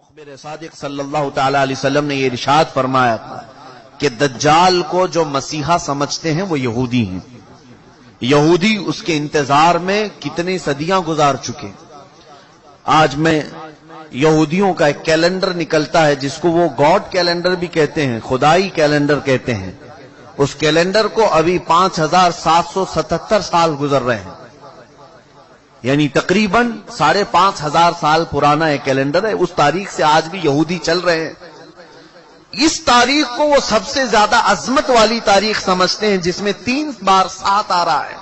मुखबिर सादिक सल्लल्लाहु ताला अलैहि वसल्लम ने ये इरशाद फरमाया था कि दज्जाल को जो मसीहा समझते हैं वो यहूदी हैं। यहूदी उसके इंतजार में कितनी सदियां गुजार चुके। आज में यहूदियों का एक कैलेंडर निकलता है जिसको वो गॉड कैलेंडर भी कहते हैं, खुदाई कैलेंडर कहते हैं। उस कैलेंडर को अभी 5777 साल गुजर रहे हैं, यानी तकरीबन 5500 साल पुराना एक कैलेंडर है। उस तारीख से आज भी यहूदी चल रहे हैं। इस तारीख को वो सबसे ज्यादा अजमत वाली तारीख समझते हैं, जिसमें 3 बार 7 आ रहा है,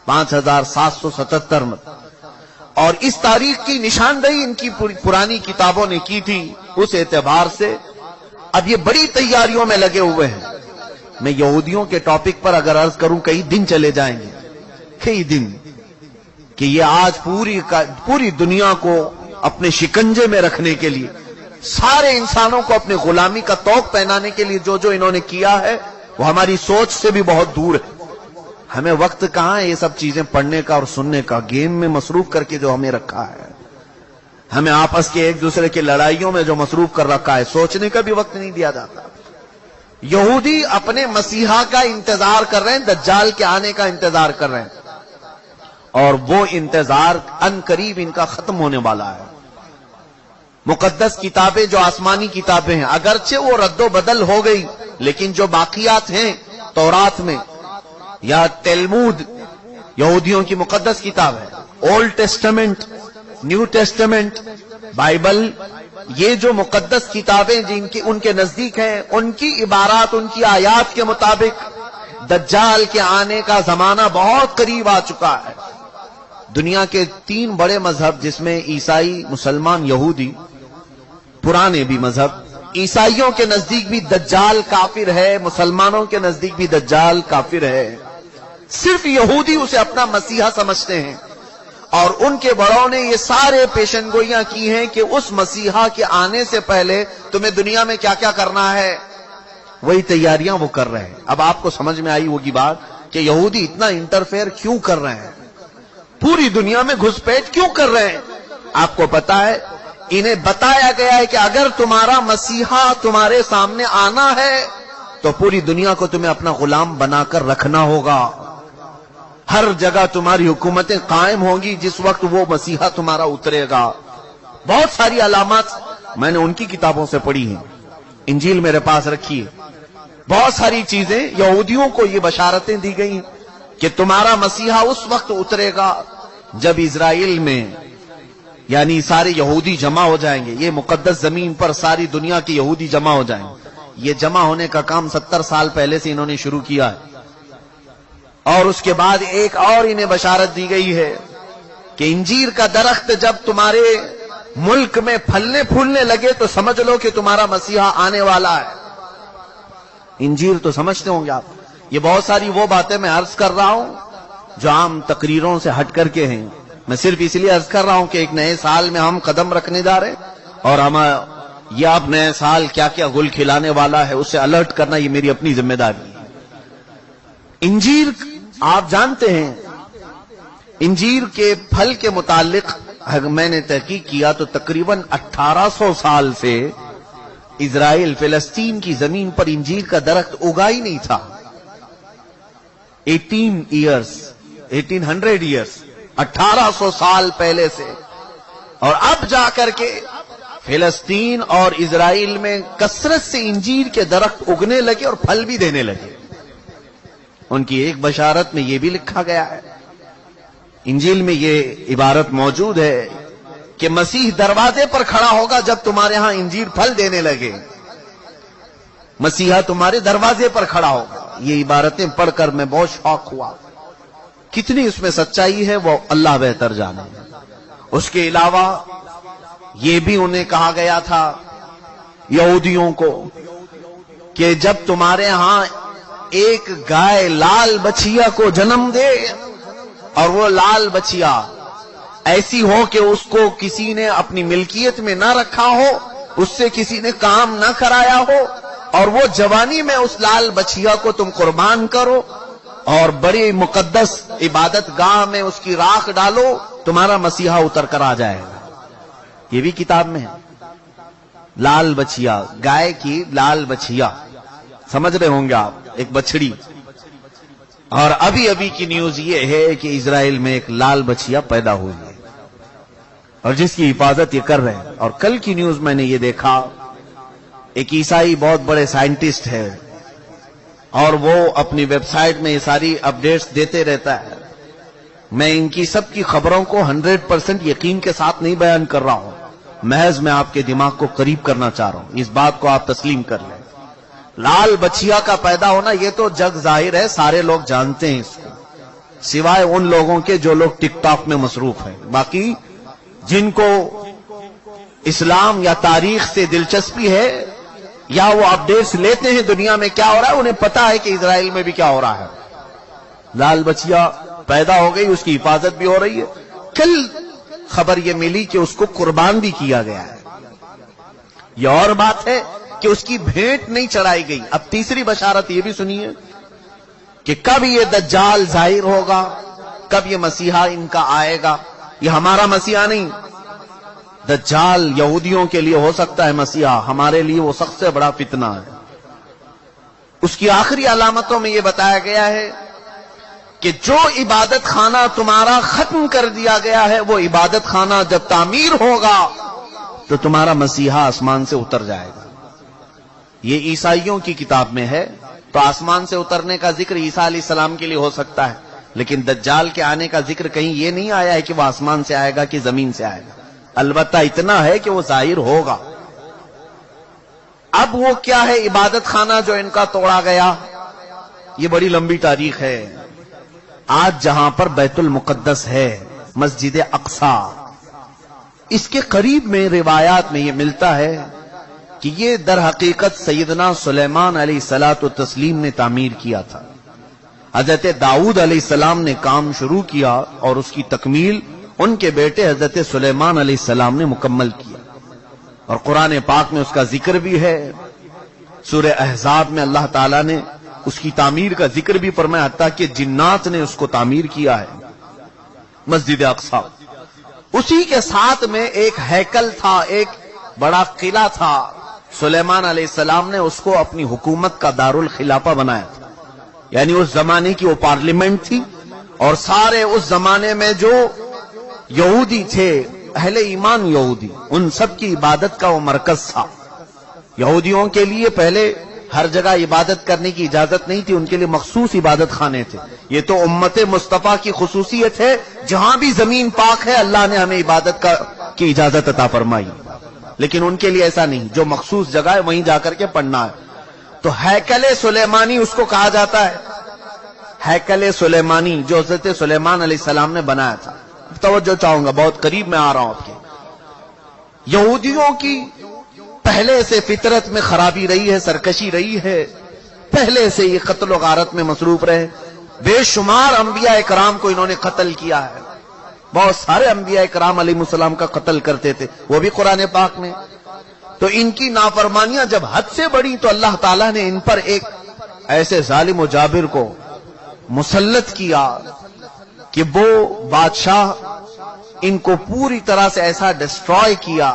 5777 में। और इस तारीख की निशानदेही इनकी पुरानी किताबों ने की थी। उस एतबार से अब ये बड़ी तैयारियों में लगे हुए हैं। मैं यहूदियों के टॉपिक पर अगर अर्ज करूं कई दिन चले जाएंगे, कई दिन, कि ये आज पूरी दुनिया को अपने शिकंजे में रखने के लिए, सारे इंसानों को अपने गुलामी का तौक पहनाने के लिए जो जो इन्होंने किया है वो हमारी सोच से भी बहुत दूर है। हमें वक्त कहां है ये सब चीजें पढ़ने का और सुनने का। गेम में मसरूफ करके जो हमें रखा है, हमें आपस के एक दूसरे की लड़ाइयों में जो मसरूफ कर रखा है, सोचने का भी वक्त नहीं दिया जाता। यहूदी अपने मसीहा का इंतजार कर रहे हैं, दज्जाल के आने का इंतजार कर रहे हैं, और वो इंतजार अनकरीब इनका खत्म होने वाला है। मुकद्दस किताबें जो आसमानी किताबें हैं, अगरचे वो रद्दो बदल हो गई, लेकिन जो बाकियात हैं तौरात में या तेलमूद, यहूदियों की मुकद्दस किताब है, old testament, new testament, Bible, ये जो मुकद्दस किताबें जिनकी उनके नजदीक हैं, उनकी इबारात, उनकी आयात के मुताबिक दज्जाल के आने का जमाना बहुत करीब आ चुका है। दुनिया के 3 बड़े मजहब, जिसमें ईसाई, मुसलमान, यहूदी, पुराने भी मजहब, ईसाइयों के नजदीक भी दज्जाल काफिर है, मुसलमानों के नजदीक भी दज्जाल काफिर है। सिर्फ यहूदी उसे अपना मसीहा समझते हैं, और उनके बड़ों ने ये सारे पेशनगोइयां की हैं कि उस मसीहा के आने से पहले तुम्हें दुनिया में क्या क्या करना है, वही तैयारियां वो कर रहे हैं। अब आपको समझ में आई होगी बात कि यहूदी इतना इंटरफेयर क्यों कर रहे हैं, पूरी दुनिया में घुसपैठ क्यों कर रहे हैं। आपको पता है, इन्हें बताया गया है कि अगर तुम्हारा मसीहा तुम्हारे सामने आना है तो पूरी दुनिया को तुम्हें अपना गुलाम बनाकर रखना होगा। हर जगह तुम्हारी हुकूमतें कायम होंगी जिस वक्त वो मसीहा तुम्हारा उतरेगा। बहुत सारी अलामत मैंने उनकी किताबों से पढ़ी हैं, इंजील मेरे पास रखी है। बहुत सारी चीजें यहूदियों को ये बशारतें दी गई कि तुम्हारा मसीहा उस वक्त उतरेगा जब इजराइल में, यानी सारे यहूदी जमा हो जाएंगे, ये मुकद्दस जमीन पर सारी दुनिया के यहूदी जमा हो जाएंगे। ये जमा होने का काम 70 साल पहले से इन्होंने शुरू किया है। और उसके बाद एक और इन्हें बशारत दी गई है कि इंजीर का दरख्त जब तुम्हारे मुल्क में फलने फूलने लगे तो समझ लो कि तुम्हारा मसीहा आने वाला है। इंजीर तो समझते होंगे आप। ये बहुत सारी वो बातें मैं अर्ज कर रहा हूं जो आम तकरीरों से हट करके हैं। मैं सिर्फ इसलिए अर्ज कर रहा हूं कि एक नए साल में हम कदम रखने जा रहे हैं, और हम ये अब नए साल क्या क्या गुल खिलाने वाला है उससे अलर्ट करना ये मेरी अपनी जिम्मेदारी है। इंजीर आप जानते हैं, इंजीर के फल के मुतालिक मैंने तहकीक किया तो तकरीबन 1800 साल से इजराइल, फिलिस्तीन की जमीन पर इंजीर का दरख्त उगा ही नहीं था। 1800 ईयर्स, 1800 साल पहले से। और अब जाकर के फिलिस्तीन और इजराइल में कसरत से इंजीर के दरख्त उगने लगे और फल भी देने लगे। उनकी एक बशारत में यह भी लिखा गया है, इंजील में यह इबारत मौजूद है कि मसीह दरवाजे पर खड़ा होगा जब तुम्हारे यहां इंजीर फल देने लगे। मसीहा तुम्हारे दरवाजे पर खड़ा होगा। ये इबारतें पढ़कर मैं बहुत शौक हुआ। कितनी उसमें सच्चाई है वो अल्लाह बेहतर जाने। उसके अलावा ये भी उन्हें कहा गया था यहूदियों को कि जब तुम्हारे यहां एक गाय लाल बछिया को जन्म दे, और वो लाल बछिया ऐसी हो कि उसको किसी ने अपनी मिल्कियत में ना रखा हो, उससे किसी ने काम ना कराया हो, और वो जवानी में उस लाल बछिया को तुम कुर्बान करो और बड़ी मुकद्दस इबादत गाह में उसकी राख डालो, तुम्हारा मसीहा उतर कर आ जाएगा। ये भी किताब में है। लाल बछिया, गाय की लाल बछिया, समझ रहे होंगे आप, एक बछड़ी। और अभी अभी की न्यूज ये है कि इजराइल में एक लाल बछिया पैदा हुई है और जिसकी हिफाजत ये कर रहे हैं। और कल की न्यूज मैंने ये देखा, एक ईसाई बहुत बड़े साइंटिस्ट है और वो अपनी वेबसाइट में ये सारी अपडेट्स देते रहता है। मैं इनकी सबकी खबरों को 100% यकीन के साथ नहीं बयान कर रहा हूं, महज मैं आपके दिमाग को करीब करना चाह रहा हूं, इस बात को आप तस्लीम कर लें। लाल बछिया का पैदा होना ये तो जग जाहिर है, सारे लोग जानते हैं इसको, सिवाय उन लोगों के जो लोग टिकटॉक में मसरूफ हैं। बाकी जिनको इस्लाम या तारीख से दिलचस्पी है या वो अपडेट्स लेते हैं दुनिया में क्या हो रहा है, उन्हें पता है कि इजराइल में भी क्या हो रहा है। लाल बछिया पैदा हो गई, उसकी हिफाजत भी हो रही है। कल खबर ये मिली कि उसको कुर्बान भी किया गया है। ये और बात है कि उसकी भेंट नहीं चढ़ाई गई। अब तीसरी बशारत ये भी सुनिए कि कब ये दज्जाल जाहिर होगा, कब ये मसीहा इनका आएगा। ये हमारा मसीहा नहीं, दज्जाल यहूदियों के लिए हो सकता है मसीहा, हमारे लिए वो सबसे बड़ा फितना है। उसकी आखिरी अलामतों में ये बताया गया है कि जो इबादत खाना तुम्हारा खत्म कर दिया गया है, वो इबादत खाना जब तामीर होगा तो तुम्हारा मसीहा आसमान से उतर जाएगा। ये ईसाइयों की किताब में है, तो आसमान से उतरने का जिक्र ईसा अलैहिस्सलाम के लिए हो सकता है, लेकिन दज्जाल के आने का जिक्र कहीं ये नहीं आया है कि वो आसमान से आएगा कि जमीन से आएगा। अलबत्ता इतना है कि वो जाहिर होगा। अब वो क्या है इबादत खाना जो इनका तोड़ा गया, ये बड़ी लंबी तारीख है। आज जहां पर बैतुल मुकद्दस है, मस्जिद अक्सा, इसके करीब में रिवायात में ये मिलता है कि ये दर हकीकत सैयदना सुलेमान अलैहिस्सलातु तस्लीम ने तामीर किया था। हजरत दाऊद अलैहिस्सलाम ने काम शुरू किया और उसकी तकमील उनके बेटे हजरत सुलेमान अलैहिस्सलाम ने मुकम्मल किया। और कुरान पाक में उसका जिक्र भी है। सूरह अहज़ाब में अल्लाह ताला ने उसकी तामीर का जिक्र भी फरमाया, हत्ता कि जिन्नात ने उसको तामीर किया है, मस्जिद अक्सा। उसी के साथ में एक हैकल था, एक बड़ा किला था। सुलेमान अलैहिस्सलाम ने उसको अपनी हुकूमत का दारुल खिलाफा बनाया था, यानी उस जमाने की वो पार्लियामेंट थी और सारे उस जमाने में जो यहूदी थे, अहले ईमान यहूदी, उन सब की इबादत का वो मरकज था। यहूदियों के लिए पहले हर जगह इबादत करने की इजाजत नहीं थी, उनके लिए मखसूस इबादत खाने थे। ये तो उम्मत मुस्तफा की खुसूसियत है, जहां भी जमीन पाक है अल्लाह ने हमें इबादत की इजाजत अता फरमाई, लेकिन उनके लिए ऐसा नहीं, जो मखसूस जगह है वहीं जाकर के पढ़ना है। तो हैकल सुलेमानी उसको कहा जाता है, हैकल सुलेमानी जो हज़रत सुलेमान अलैहिस्सलाम ने बनाया था। तवज्जो चाहूंगा, बहुत करीब में आ रहा हूं आपके। यहूदियों की पहले से फितरत में खराबी रही है, सरकशी रही है, पहले से ये कत्ल गारत में मसरूफ रहे। बेशुमार अंबिया इकराम को इन्होंने कत्ल किया है, बहुत सारे अंबिया इकराम अलैहिस्सलाम का कत्ल करते थे, वो भी कुरान पाक में। तो इनकी नाफरमानियां जब हद से बढ़ी तो अल्लाह ताला ने इन पर एक ऐसे जालिम व जाबिर को मुसल्लत किया कि वो बादशाह इनको पूरी तरह से ऐसा डिस्ट्रॉय किया।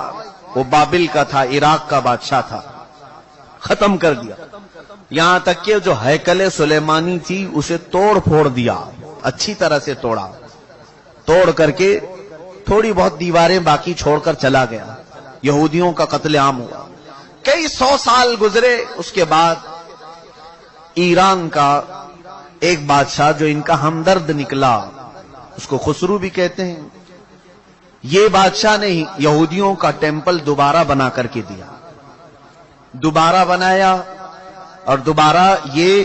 वो बाबिल का था, इराक का बादशाह था, खत्म कर दिया। यहां तक कि जो हैकल सुलेमानी थी उसे तोड़ फोड़ दिया, अच्छी तरह से तोड़ा, तोड़ करके थोड़ी बहुत दीवारें बाकी छोड़कर चला गया। यहूदियों का कत्लेआम हुआ। कई 100 साल गुजरे, उसके बाद ईरान का एक बादशाह जो इनका हमदर्द निकला, उसको खुसरू भी कहते हैं, ये बादशाह ने यहूदियों का टेंपल दोबारा बना करके दिया। दोबारा बनाया और दोबारा ये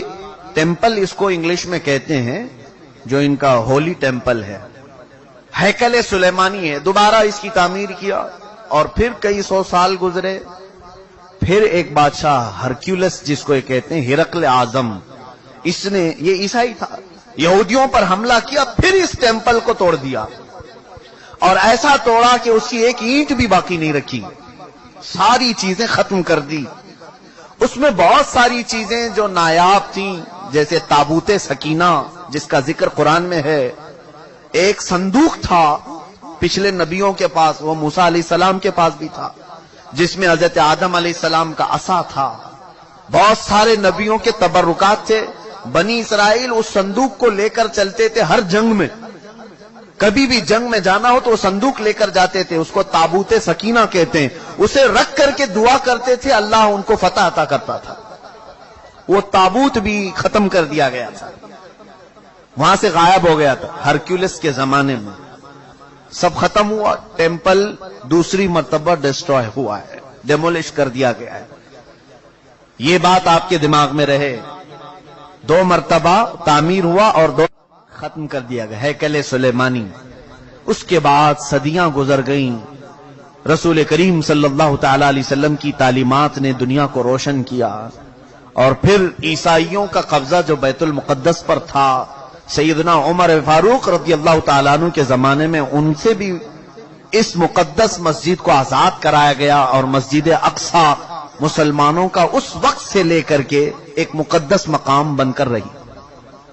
टेंपल, इसको इंग्लिश में कहते हैं, जो इनका होली टेंपल है, हैकल सुलेमानी है, दोबारा इसकी तामीर किया। और फिर कई 100 साल गुजरे, फिर एक बादशाह हरक्यूलस जिसको ये कहते हैं, हिरकल आजम, इसने, ये ईसाई था, यहूदियों पर हमला किया, फिर इस टेंपल को तोड़ दिया और ऐसा तोड़ा कि उसकी एक ईंट भी बाकी नहीं रखी, सारी चीजें खत्म कर दी। उसमें बहुत सारी चीजें जो नायाब थीं, जैसे ताबूते सकीना जिसका जिक्र कुरान में है, एक संदूक था पिछले नबियों के पास, वो मूसा अलैहिस्सलाम के पास भी था, جس میں حضرت آدم علیہ السلام کا عصا تھا، بہت سارے نبیوں کے تبرکات تھے. بنی اسرائیل اس صندوق کو لے کر چلتے تھے ہر جنگ میں، کبھی بھی جنگ میں جانا ہو تو وہ صندوق لے کر جاتے تھے. اس کو تابوت سکینہ کہتے ہیں. اسے رکھ کر کے دعا کرتے تھے، اللہ ان کو فتح عطا کرتا تھا. وہ تابوت بھی ختم کر دیا گیا تھا، وہاں سے غائب ہو گیا تھا. ہرکیولس کے زمانے میں سب ختم ہوا. ٹیمپل دوسری مرتبہ ڈسٹروائے ہوا ہے، ڈیمولش کر دیا گیا ہے. یہ بات آپ کے دماغ میں رہے. 2 مرتبہ تعمیر ہوا اور 2 ختم کر دیا گیا. ہیکل سلیمانی. اس کے بعد صدیاں گزر گئیں. رسول کریم صلی اللہ تعالی علیہ وسلم کی تعلیمات نے دنیا کو روشن کیا، اور پھر عیسائیوں کا قبضہ جو بیت المقدس پر تھا، سیدنا عمر فاروق رضی اللہ تعالیٰ عنہ کے زمانے میں ان سے بھی اس مقدس مسجد کو آزاد کرایا گیا، اور مسجد اقصی مسلمانوں کا اس وقت سے لے کر کے ایک مقدس مقام بن کر رہی.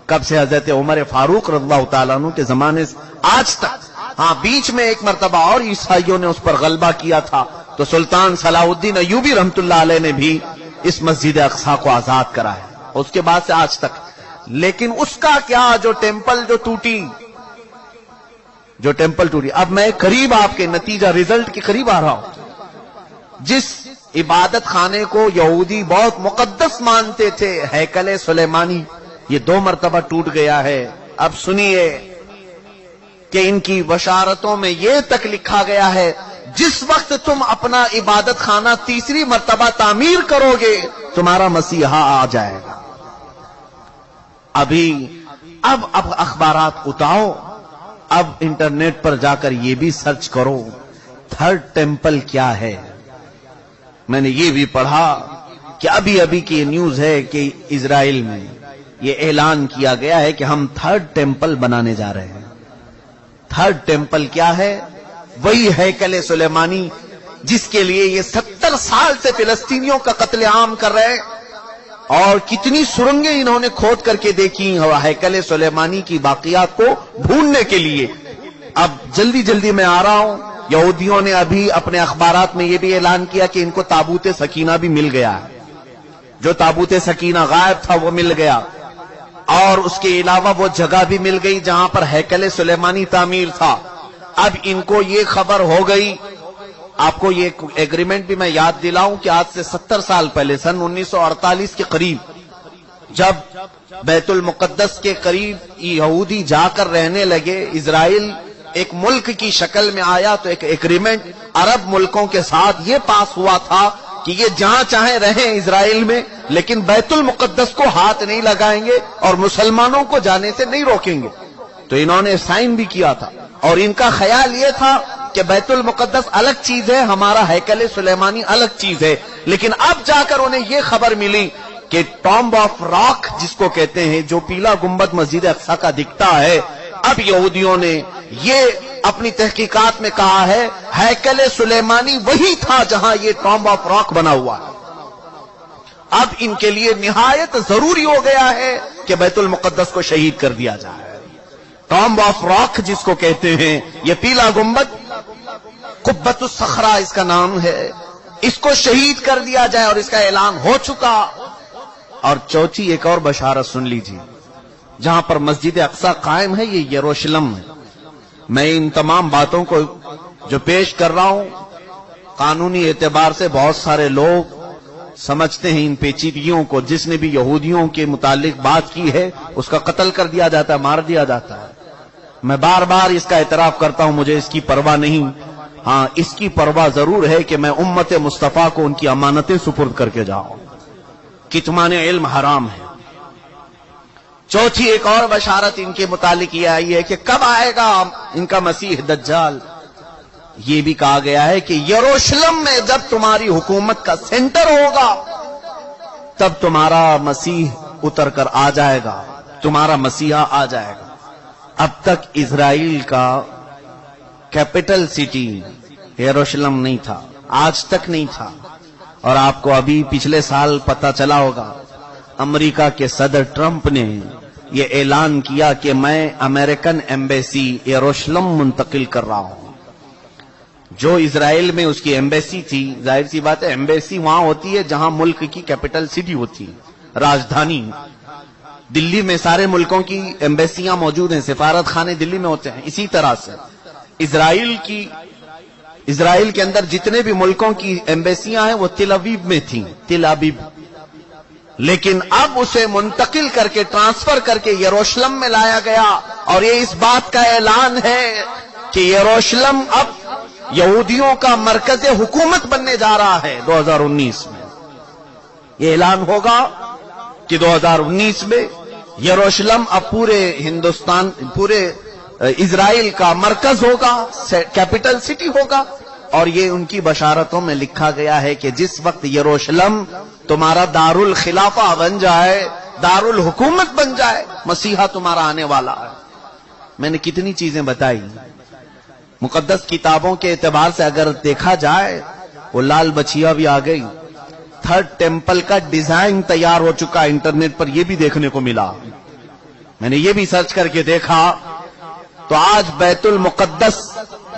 کب سے؟ حضرت عمر فاروق رضی اللہ تعالیٰ عنہ کے زمانے سے آج تک. ہاں، بیچ میں ایک مرتبہ اور عیسائیوں نے اس پر غلبہ کیا تھا، تو سلطان صلاح الدین ایوبی رحمت اللہ علیہ نے بھی اس مسجد اقصی کو آزاد کرایا. اس کے بعد سے آج تک. لیکن اس کا کیا، جو ٹیمپل جو ٹوٹی. اب میں قریب آپ کے نتیجہ رزلٹ کے قریب آ رہا ہوں. جس عبادت خانے کو یہودی بہت مقدس مانتے تھے، ہیکل سلیمانی، یہ 2 مرتبہ ٹوٹ گیا ہے. اب سنیے کہ ان کی بشارتوں میں یہ تک لکھا گیا ہے، جس وقت تم اپنا عبادت خانہ تیسری مرتبہ تعمیر کرو گے، تمہارا مسیحا آ جائے گا. اب اخبارات اٹھاؤ، اب انٹرنیٹ پر جا کر یہ بھی سرچ کرو 3rd ٹیمپل کیا ہے. میں نے یہ بھی پڑھا کہ ابھی کی نیوز ہے کہ اسرائیل میں یہ اعلان کیا گیا ہے کہ ہم 3rd ٹیمپل بنانے جا رہے ہیں. 3rd ٹیمپل کیا ہے؟ وہی ہیکل سلیمانی جس کے لیے یہ 70 سال سے فلسطینیوں کا قتل عام کر رہے ہیں، اور کتنی سرنگیں انہوں نے کھود کر کے دیکھی ہیکل سلیمانی کی باقیات کو ڈھونڈنے کے لیے. اب جلدی میں آ رہا ہوں. یہودیوں نے ابھی اپنے اخبارات میں یہ بھی اعلان کیا کہ ان کو تابوت سکینہ بھی مل گیا ہے. جو تابوت سکینہ غائب تھا وہ مل گیا، اور اس کے علاوہ وہ جگہ بھی مل گئی جہاں پر ہیکل سلیمانی تعمیر تھا. اب ان کو یہ خبر ہو گئی. آپ کو یہ ایگریمنٹ بھی میں یاد دلاؤں کہ آج سے 70 سال پہلے، سن 1948 کے قریب، جب بیت المقدس کے قریب یہودی جا کر رہنے لگے، اسرائیل ایک ملک کی شکل میں آیا، تو ایک ایگریمنٹ عرب ملکوں کے ساتھ یہ پاس ہوا تھا کہ یہ جہاں چاہیں رہیں اسرائیل میں، لیکن بیت المقدس کو ہاتھ نہیں لگائیں گے اور مسلمانوں کو جانے سے نہیں روکیں گے. تو انہوں نے سائن بھی کیا تھا، اور ان کا خیال یہ تھا کہ بیت المقدس الگ چیز ہے، ہمارا ہیکل سلیمانی الگ چیز ہے. لیکن اب جا کر انہیں یہ خبر ملی کہ ٹامب آف راک جس کو کہتے ہیں، جو پیلا گنبد مسجد اقصی کا دکھتا ہے، اب یہودیوں نے یہ اپنی تحقیقات میں کہا ہے ہیکل سلیمانی وہی تھا جہاں یہ ٹامب آف راک بنا ہوا ہے. اب ان کے لیے نہایت ضروری ہو گیا ہے کہ بیت المقدس کو شہید کر دیا جائے. ٹامب آف راک جس کو کہتے ہیں، یہ پیلا گنبد، قبۃ الصخرہ اس کا نام ہے، اس کو شہید کر دیا جائے، اور اس کا اعلان ہو چکا. اور چوتھی ایک اور بشارت سن لیجیے، جہاں پر مسجد اقصی قائم ہے، یہ یروشلم ہے. میں ان تمام باتوں کو جو پیش کر رہا ہوں، قانونی اعتبار سے بہت سارے لوگ سمجھتے ہیں ان پیچیدگیوں کو. جس نے بھی یہودیوں کے متعلق بات کی ہے اس کا قتل کر دیا جاتا ہے، مار دیا جاتا ہے. میں بار بار اس کا اعتراف کرتا ہوں، مجھے اس کی پرواہ نہیں. ہاں، اس کی پرواہ ضرور ہے کہ میں امت مصطفیٰ کو ان کی امانتیں سپرد کر کے جاؤں. کتمان علم حرام ہے. چوتھی ایک اور بشارت ان کے متعلق یہ آئی ہے کہ کب آئے گا ان کا مسیح دجال. یہ بھی کہا گیا ہے کہ یروشلم میں جب تمہاری حکومت کا سینٹر ہوگا تب تمہارا مسیح اتر کر آ جائے گا، تمہارا مسیحا آ جائے گا. اب تک اسرائیل کا کیپٹل سٹی یروشلم نہیں تھا، آج تک نہیں تھا. اور آپ کو ابھی پچھلے سال پتا چلا ہوگا، امریکہ کے صدر ٹرمپ نے یہ اعلان کیا کہ میں امریکن ایمبیسی یروشلم منتقل کر رہا ہوں. جو اسرائیل میں اس کی ایمبیسی تھی، ظاہر سی بات ہے ایمبیسی وہاں ہوتی ہے جہاں ملک کی کیپٹل سٹی ہوتی ہے، راجدھانی۔ دلی میں سارے ملکوں کی ایمبیسیاں موجود ہیں، سفارت خانے دلی میں ہوتے ہیں۔ اسی طرح سے اسرائیل کے اندر جتنے بھی ملکوں کی ایمبیسیاں ہیں وہ تل ابیب میں تھیں، تل ابیب، لیکن اب اسے منتقل کر کے ٹرانسفر کر کے یروشلم میں لایا گیا، اور یہ اس بات کا اعلان ہے کہ یروشلم اب یہودیوں کا مرکز حکومت بننے جا رہا ہے 2019 میں۔ یہ اعلان ہوگا کہ 2019 میں یروشلم اب پورے ہندوستان، پورے اسرائیل کا مرکز ہوگا، کیپٹل سٹی ہوگا، اور یہ ان کی بشارتوں میں لکھا گیا ہے کہ جس وقت یروشلم تمہارا دارالخلافہ بن جائے، دارالحکومت بن جائے، مسیحا تمہارا آنے والا ہے۔ میں نے کتنی چیزیں بتائی، مقدس کتابوں کے اعتبار سے اگر دیکھا جائے، وہ لال بچیا بھی آ گئی، تھرڈ ٹیمپل کا ڈیزائن تیار ہو چکا، انٹرنیٹ پر یہ بھی دیکھنے کو ملا، میں نے یہ بھی سرچ کر کے دیکھا، تو آج بیت المقدس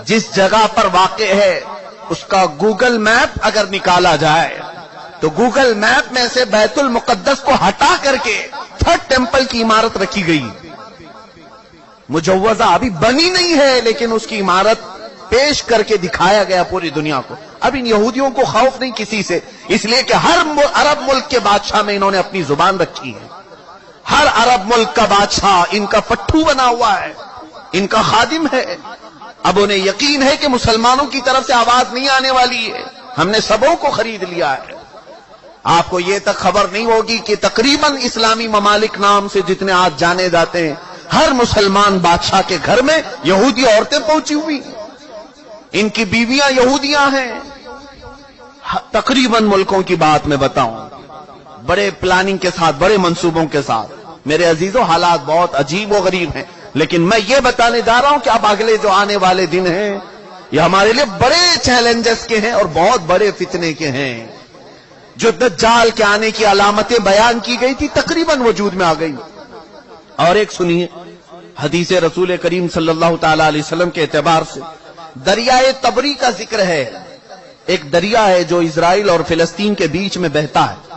جس جگہ پر واقع ہے اس کا گوگل میپ اگر نکالا جائے تو گوگل میپ میں سے بیت المقدس کو ہٹا کر کے تھرڈ ٹیمپل کی عمارت رکھی گئی، مجوزہ ابھی بنی نہیں ہے لیکن اس کی عمارت پیش کر کے دکھایا گیا پوری دنیا کو۔ اب ان یہودیوں کو خوف نہیں کسی سے، اس لیے کہ ہر عرب ملک کے بادشاہ میں انہوں نے اپنی زبان رکھی ہے، ہر عرب ملک کا بادشاہ ان کا پٹھو بنا ہوا ہے، ان کا خادم ہے۔ اب انہیں یقین ہے کہ مسلمانوں کی طرف سے آواز نہیں آنے والی ہے، ہم نے سبوں کو خرید لیا ہے۔ آپ کو یہ تک خبر نہیں ہوگی کہ تقریباً اسلامی ممالک نام سے جتنے آج جانے جاتے ہیں، ہر مسلمان بادشاہ کے گھر میں یہودی عورتیں پہنچی ہوئی ہیں، ان کی بیویاں یہودیاں ہیں۔ تقریباً ملکوں کی بات میں بتاؤں، بڑے پلاننگ کے ساتھ، بڑے منصوبوں کے ساتھ۔ میرے عزیزوں، حالات بہت عجیب و غریب ہیں، لیکن میں یہ بتانے جا رہا ہوں کہ اب اگلے جو آنے والے دن ہیں یہ ہمارے لیے بڑے چیلنجز کے ہیں اور بہت بڑے فتنے کے ہیں۔ جو دجال کے آنے کی علامتیں بیان کی گئی تھی تقریباً وجود میں آ گئی۔ اور ایک سنیے، حدیث رسول کریم صلی اللہ تعالی علیہ وسلم کے اعتبار سے دریائے تبری کا ذکر ہے۔ ایک دریا ہے جو اسرائیل اور فلسطین کے بیچ میں بہتا ہے،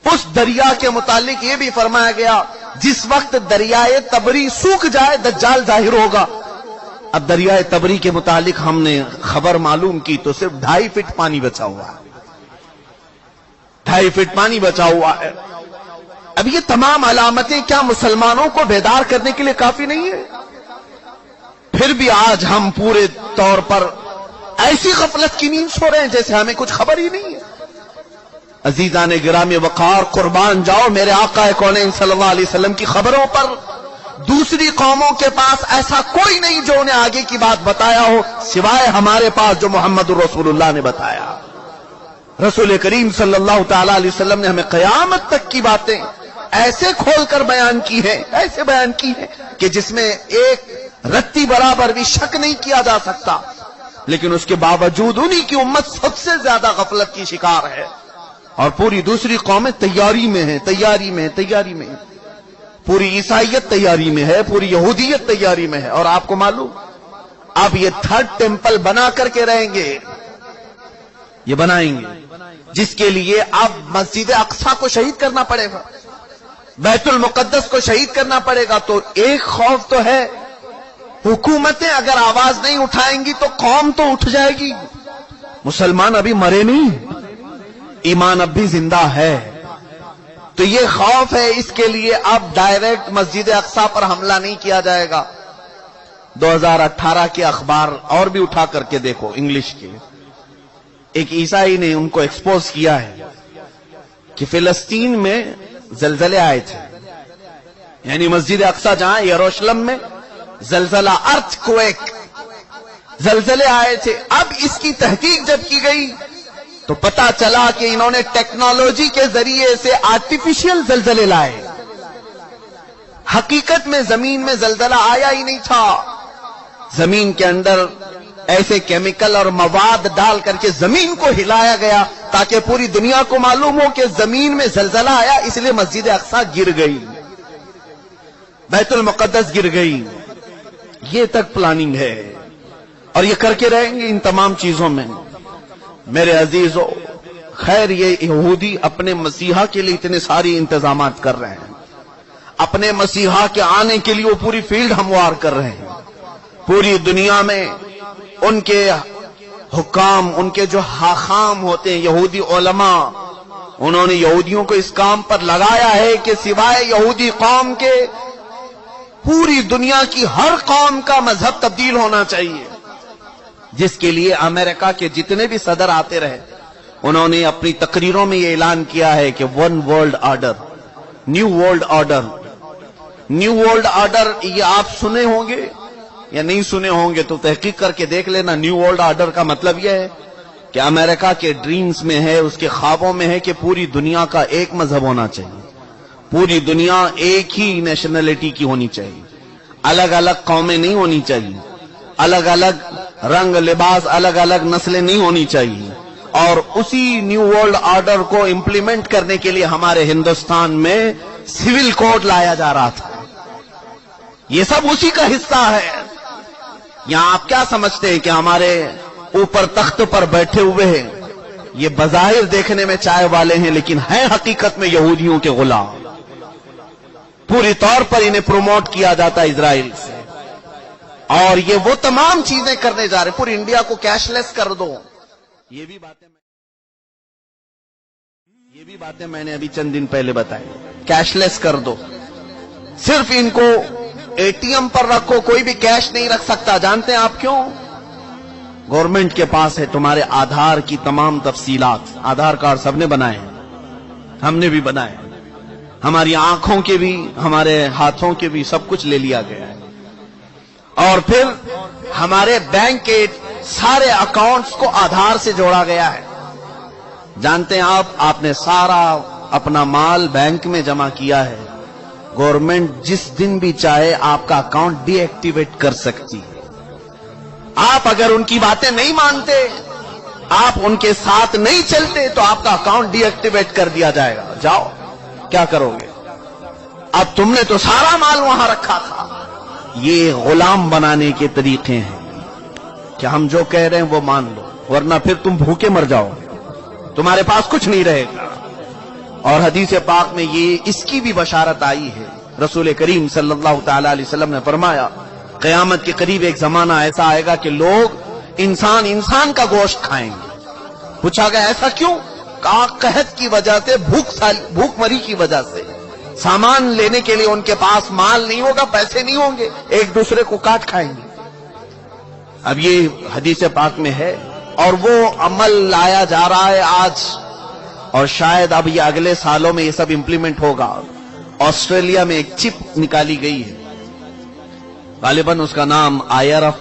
اس دریا کے متعلق یہ بھی فرمایا گیا جس وقت دریائے تبری سوکھ جائے دجال ظاہر ہوگا۔ اب دریائے تبری کے متعلق ہم نے خبر معلوم کی تو صرف 2.5 فٹ پانی بچا ہوا ہے، 2.5 فٹ پانی بچا ہوا ہے۔ اب یہ تمام علامتیں کیا مسلمانوں کو بیدار کرنے کے لیے کافی نہیں ہے؟ پھر بھی آج ہم پورے طور پر ایسی غفلت کی نیند سو رہے ہیں جیسے ہمیں کچھ خبر ہی نہیں ہے۔ عزیزان گرامی وقار، قربان جاؤ میرے آقا کونین صلی اللہ علیہ وسلم کی خبروں پر۔ دوسری قوموں کے پاس ایسا کوئی نہیں جو انہیں آگے کی بات بتایا ہو سوائے ہمارے پاس جو محمد الرسول اللہ نے بتایا۔ رسول کریم صلی اللہ تعالی علیہ وسلم نے ہمیں قیامت تک کی باتیں ایسے کھول کر بیان کی ہیں، ایسے بیان کی ہیں کہ جس میں ایک رتی برابر بھی شک نہیں کیا جا سکتا، لیکن اس کے باوجود انہی کی امت سب سے زیادہ غفلت کی شکار ہے، اور پوری دوسری قومیں تیاری میں ہیں، تیاری میں ہیں۔ پوری عیسائیت تیاری میں ہے، پوری یہودیت تیاری میں ہے۔ اور آپ کو معلوم اب یہ تھرڈ ٹیمپل بنا کر کے رہیں گے، یہ بنائیں گے، جس کے لیے اب مسجد اقصی کو شہید کرنا پڑے گا، بیت المقدس کو شہید کرنا پڑے گا۔ تو ایک خوف تو ہے، حکومتیں اگر آواز نہیں اٹھائیں گی تو قوم تو اٹھ جائے گی۔ مسلمان ابھی مرے نہیں، ایمان اب بھی زندہ ہے، تو یہ خوف ہے، اس کے لیے اب ڈائریکٹ مسجد اقصی پر حملہ نہیں کیا جائے گا۔ 2018 کے اخبار اور بھی اٹھا کر کے دیکھو، انگلش کے، ایک عیسائی نے ان کو ایکسپوز کیا ہے کہ فلسطین میں زلزلے آئے تھے، یعنی مسجد اقصی جہاں یروشلم میں زلزلہ، ارتھ کویک، زلزلے آئے تھے۔ اب اس کی تحقیق جب کی گئی تو پتا چلا کہ انہوں نے ٹیکنالوجی کے ذریعے سے آرٹیفیشل زلزلے لائے، حقیقت میں زمین میں زلزلہ آیا ہی نہیں تھا، زمین کے اندر ایسے کیمیکل اور مواد ڈال کر کے زمین کو ہلایا گیا تاکہ پوری دنیا کو معلوم ہو کہ زمین میں زلزلہ آیا، اس لیے مسجد اقصی گر گئی، بیت المقدس گر گئی۔ یہ تک پلاننگ ہے، और ये करके रहेंगे इन तमाम चीजों में। मेरे अजीजों, खैर ये यहूदी अपने मसीहा के लिए इतने सारी इंतजामात कर रहे हैं, अपने मसीहा के आने के लिए वो पूरी फील्ड हमवार कर रहे हैं। पूरी दुनिया में उनके हुक्काम, उनके जो हाखाम होते हैं यहूदी उलमा, उन्होंने यहूदियों को इस काम पर लगाया है कि सिवाय यहूदी कौम के पूरी दुनिया की हर कौम का मजहब तब्दील होना चाहिए। जिसके लिए अमेरिका के जितने भी सदर आते रहे, उन्होंने अपनी तकरीरों में ये ऐलान किया है कि one world order, new world order. New world order ये आप सुने होंगे या नहीं सुने होंगे तो तहकीक करके देख लेना। न्यू वर्ल्ड ऑर्डर का मतलब यह है कि अमेरिका के ड्रीम्स में है, उसके ख्वाबों में है कि पूरी दुनिया का एक मजहब होना चाहिए, पूरी दुनिया एक ही नेशनलिटी की होनी चाहिए, अलग अलग कौमें नहीं होनी चाहिए, अलग अलग रंग लिबास, अलग अलग नस्लें नहीं होनी चाहिए। और उसी न्यू वर्ल्ड ऑर्डर को इंप्लीमेंट करने के लिए हमारे हिंदुस्तान में सिविल कोड लाया जा रहा था। ये सब उसी का हिस्सा है। यहां आप क्या समझते हैं कि हमारे ऊपर तख्त पर बैठे हुए हैं, ये बज़ाहिर देखने में चाय वाले हैं लेकिन हैं हकीकत में यहूदियों के गुलाम। पूरी तौर पर इन्हें प्रमोट किया जाता है इजराइल से, और ये वो तमाम चीजें करने जा रहे। पूरी इंडिया को कैशलेस कर दो, ये भी बातें मैंने अभी चंद दिन पहले बताई। कैशलेस कर दो, सिर्फ इनको एटीएम पर रखो, कोई भी कैश नहीं रख सकता। जानते हैं आप क्यों? गवर्नमेंट के पास है तुम्हारे आधार की तमाम तफसीलात। आधार कार्ड सबने बनाए हैं, हमने भी बनाए, हमारी आंखों के भी, हमारे हाथों के भी, सब कुछ ले लिया गया है। और फिर हमारे बैंक के सारे अकाउंट्स को आधार से जोड़ा गया है। जानते हैं आप, आपने सारा अपना माल बैंक में जमा किया है, गवर्नमेंट जिस दिन भी चाहे आपका अकाउंट डीएक्टिवेट कर सकती है। आप अगर उनकी बातें नहीं मानते, आप उनके साथ नहीं चलते, तो आपका अकाउंट डीएक्टिवेट कर दिया जाएगा। जाओ, क्या करोगे? अब तुमने तो सारा माल वहां रखा था। ये गुलाम बनाने के तरीके हैं कि हम जो कह रहे हैं वो मान लो, वरना फिर तुम भूखे मर जाओगे, तुम्हारे पास कुछ नहीं रहेगा। और हदीस पाक में ये इसकी भी बशारत आई है। रसूल करीम सल्लल्लाहु तआला अलैहि वसल्लम ने फरमाया, क़यामत के करीब एक जमाना ऐसा आएगा कि लोग इंसान इंसान का गोश्त खाएंगे। पूछा गया ऐसा क्यों? कहा कहत की वजह से, भूखमरी की वजह से। सामान लेने के लिए उनके पास माल नहीं होगा, पैसे नहीं होंगे, एक दूसरे को काट खाएंगे। अब ये हदीस पाक में है और वो अमल लाया जा रहा है आज, और शायद अब ये अगले सालों में ये सब इंप्लीमेंट होगा। ऑस्ट्रेलिया में एक चिप निकाली गई है, गालिबन उसका नाम IRF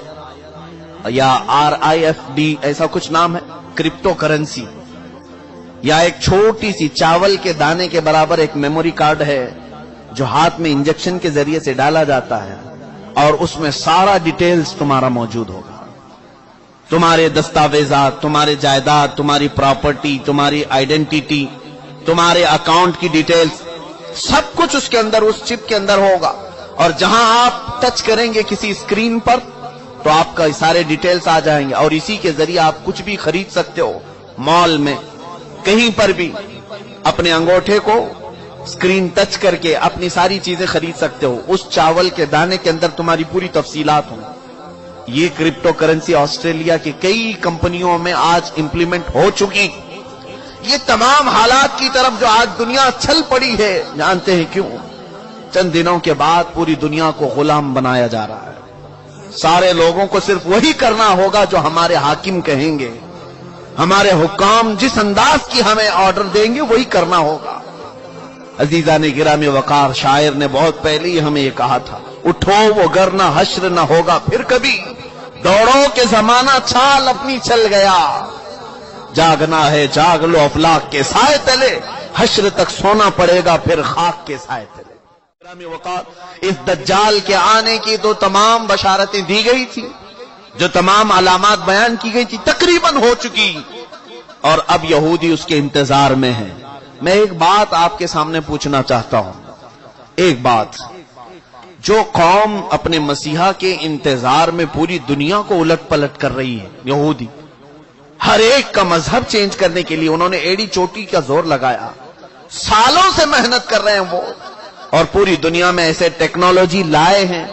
या RIFD ऐसा कुछ नाम है, क्रिप्टो करेंसी, या एक छोटी सी चावल के दाने के बराबर एक मेमोरी कार्ड है जो हाथ में इंजेक्शन के जरिए से डाला जाता है, और उसमें सारा डिटेल्स तुम्हारा मौजूद होगा। तुम्हारे दस्तावेजात, तुम्हारे जायदाद, तुम्हारी प्रॉपर्टी, तुम्हारी आइडेंटिटी, तुम्हारे अकाउंट की डिटेल्स, सब कुछ उसके अंदर, उस चिप के अंदर होगा। और जहां आप टच करेंगे किसी स्क्रीन पर तो आपका सारे डिटेल्स आ जाएंगे, और इसी के जरिए आप कुछ भी खरीद सकते हो। मॉल में, कहीं पर भी अपने अंगूठे को स्क्रीन टच करके अपनी सारी चीजें खरीद सकते हो। उस चावल के दाने के अंदर तुम्हारी पूरी तफसीलात हों। ये क्रिप्टो करेंसी ऑस्ट्रेलिया की कई कंपनियों में आज इंप्लीमेंट हो चुकी। ये तमाम हालात की तरफ जो आज दुनिया चल पड़ी है, जानते हैं क्यों? चंद दिनों के बाद पूरी दुनिया को गुलाम बनाया जा रहा है। सारे लोगों को सिर्फ वही करना होगा जो हमारे हाकिम कहेंगे, हमारे हुक्काम जिस अंदाज की हमें ऑर्डर देंगे वही करना होगा। अजीजान गिरामी वकार शायर ने बहुत पहले ही हमें ये कहा था, उठो वो गरना हश्र न होगा फिर कभी, दौड़ो के जमाना चाल अपनी चल गया, जागना है जाग लो अफलाक के साए तले, हश्र तक सोना पड़ेगा फिर खाक के साए तले। इस दज्जाल के आने की तो तमाम बशारतें दी गई थी, जो तमाम अलामात बयान की गई थी, तकरीबन हो चुकी, और अब यहूदी उसके इंतजार में है। मैं एक बात आपके सामने पूछना चाहता हूं, एक बात, جو قوم اپنے مسیحا کے انتظار میں پوری دنیا کو الٹ پلٹ کر رہی ہے، یہودی، ہر ایک کا مذہب چینج کرنے کے لیے انہوں نے ایڑی چوٹی کا زور لگایا، سالوں سے محنت کر رہے ہیں وہ، اور پوری دنیا میں ایسے ٹیکنالوجی لائے ہیں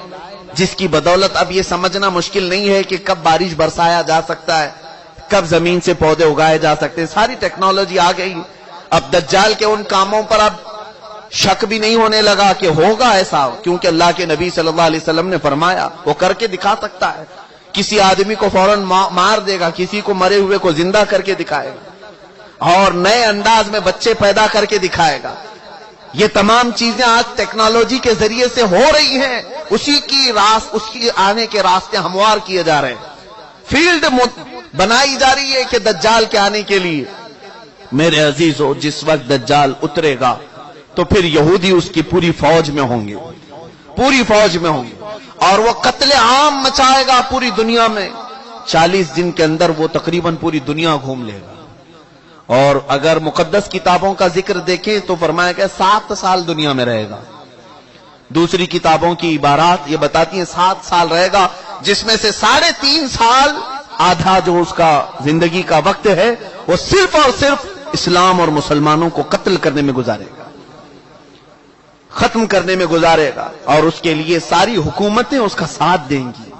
جس کی بدولت اب یہ سمجھنا مشکل نہیں ہے کہ کب بارش برسایا جا سکتا ہے، کب زمین سے پودے اگائے جا سکتے ہیں، ساری ٹیکنالوجی آ گئی۔ اب دجال کے ان کاموں پر اب شک بھی نہیں ہونے لگا کہ ہوگا ایسا، کیونکہ اللہ کے نبی صلی اللہ علیہ وسلم نے فرمایا وہ کر کے دکھا سکتا ہے، کسی آدمی کو فوراً مار دے گا، کسی کو مرے ہوئے کو زندہ کر کے دکھائے گا، اور نئے انداز میں بچے پیدا کر کے دکھائے گا۔ یہ تمام چیزیں آج ٹیکنالوجی کے ذریعے سے ہو رہی ہیں، اس کی آنے کے راستے ہموار کیے جا رہے ہیں، فیلڈ بنائی جا رہی ہے کہ دجال کے آنے کے لیے۔ میرے عزیزو، جس وقت دجال اترے گا تو پھر یہودی اس کی پوری فوج میں ہوں گے، پوری فوج میں ہوں گے، اور وہ قتل عام مچائے گا پوری دنیا میں۔ 40 دن کے اندر وہ تقریباً پوری دنیا گھوم لے گا، اور اگر مقدس کتابوں کا ذکر دیکھیں تو فرمایا کہ 7 سال دنیا میں رہے گا۔ دوسری کتابوں کی عبارات یہ بتاتی ہیں 7 سال رہے گا، جس میں سے 3.5 سال، آدھا جو اس کا زندگی کا وقت ہے، وہ صرف اور صرف اسلام اور مسلمانوں کو قتل کرنے میں گزارے گا، ختم کرنے میں گزارے گا، اور اس کے لیے ساری حکومتیں اس کا ساتھ دیں گی۔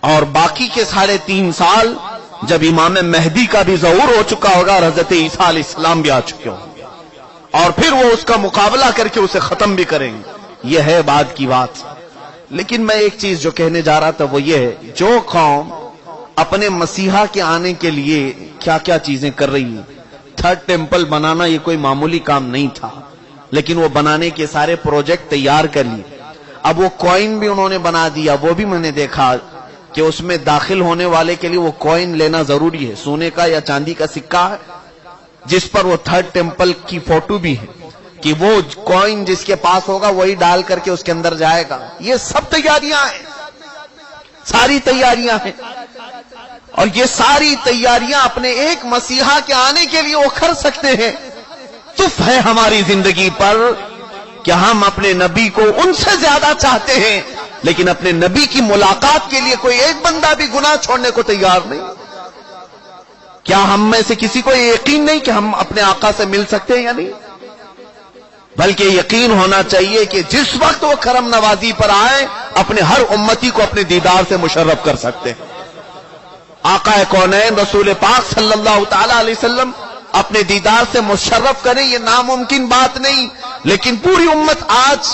اور باقی کے 3.5 سال جب امام مہدی کا بھی ظہور ہو چکا ہوگا اور حضرت عیسیٰ علیہ السلام بھی آ چکے ہوں گے، اور پھر وہ اس کا مقابلہ کر کے اسے ختم بھی کریں گے۔ یہ ہے بعد کی بات۔ لیکن میں ایک چیز جو کہنے جا رہا تھا وہ یہ ہے، جو قوم اپنے مسیحا کے آنے کے لیے کیا کیا چیزیں کر رہی ہے، 3rd ٹیمپل بنانا یہ کوئی معمولی کام نہیں تھا، لیکن وہ بنانے کے سارے پروجیکٹ تیار کر لیے۔ اب وہ کوئن بھی انہوں نے بنا دیا، وہ بھی میں نے دیکھا کہ اس میں داخل ہونے والے کے لیے وہ کوئن لینا ضروری ہے، سونے کا یا چاندی کا سکہ ہے، جس پر وہ 3rd ٹیمپل کی فوٹو بھی ہے، کہ وہ کوئن جس کے پاس ہوگا وہی ڈال کر کے اس کے اندر جائے گا۔ یہ سب تیاریاں ہیں، ساری تیاریاں ہیں، اور یہ ساری تیاریاں اپنے ایک مسیحا کے آنے کے لیے وہ کر سکتے ہیں۔ تف ہے ہماری زندگی پر کہ ہم اپنے نبی کو ان سے زیادہ چاہتے ہیں، لیکن اپنے نبی کی ملاقات کے لیے کوئی ایک بندہ بھی گناہ چھوڑنے کو تیار نہیں۔ کیا ہم میں سے کسی کو یہ یقین نہیں کہ ہم اپنے آقا سے مل سکتے ہیں یا نہیں؟ بلکہ یقین ہونا چاہیے کہ جس وقت وہ کرم نوازی پر آئے، اپنے ہر امتی کو اپنے دیدار سے مشرف کر سکتے ہیں۔ آقا کونین رسول پاک صلی اللہ تعالی علیہ وسلم اپنے دیدار سے مشرف کریں، یہ ناممکن بات نہیں، لیکن پوری امت آج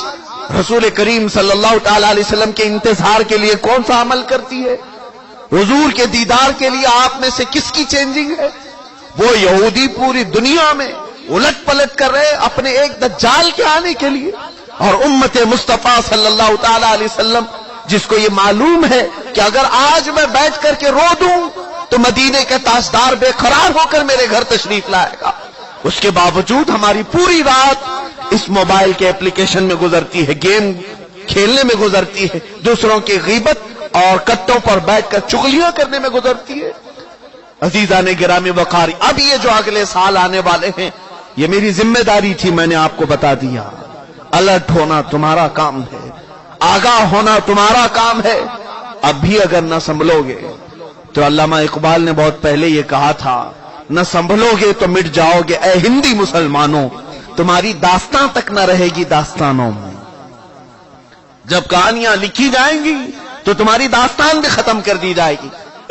رسول کریم صلی اللہ تعالی علیہ وسلم کے انتظار کے لیے کون سا عمل کرتی ہے؟ حضور کے دیدار کے لیے آپ میں سے کس کی چینجنگ ہے؟ وہ یہودی پوری دنیا میں الٹ پلٹ کر رہے اپنے ایک دجال کے آنے کے لیے، اور امت مصطفیٰ صلی اللہ تعالی علیہ وسلم جس کو یہ معلوم ہے کہ اگر آج میں بیٹھ کر کے رو دوں تو مدینے کے تاجدار بے قرار ہو کر میرے گھر تشریف لائے گا، اس کے باوجود ہماری پوری رات اس موبائل کے اپلیکیشن میں گزرتی ہے، گیم کھیلنے میں گزرتی ہے، دوسروں کی غیبت اور کٹوں پر بیٹھ کر چغلیاں کرنے میں گزرتی ہے۔ عزیزان گرامی وقار، اب یہ جو اگلے سال آنے والے ہیں، یہ میری ذمہ داری تھی، میں نے آپ کو بتا دیا۔ الرٹ ہونا تمہارا کام ہے، آگاہ ہونا تمہارا کام ہے۔ اب بھی اگر نہ سنبھلو گے تو علامہ اقبال نے بہت پہلے یہ کہا تھا، نہ سنبھلو گے تو مٹ جاؤ گے اے ہندی مسلمانوں، تمہاری داستان تک نہ رہے گی داستانوں میں۔ جب کہانیاں لکھی جائیں گی تو تمہاری داستان بھی ختم کر دی جائے گی۔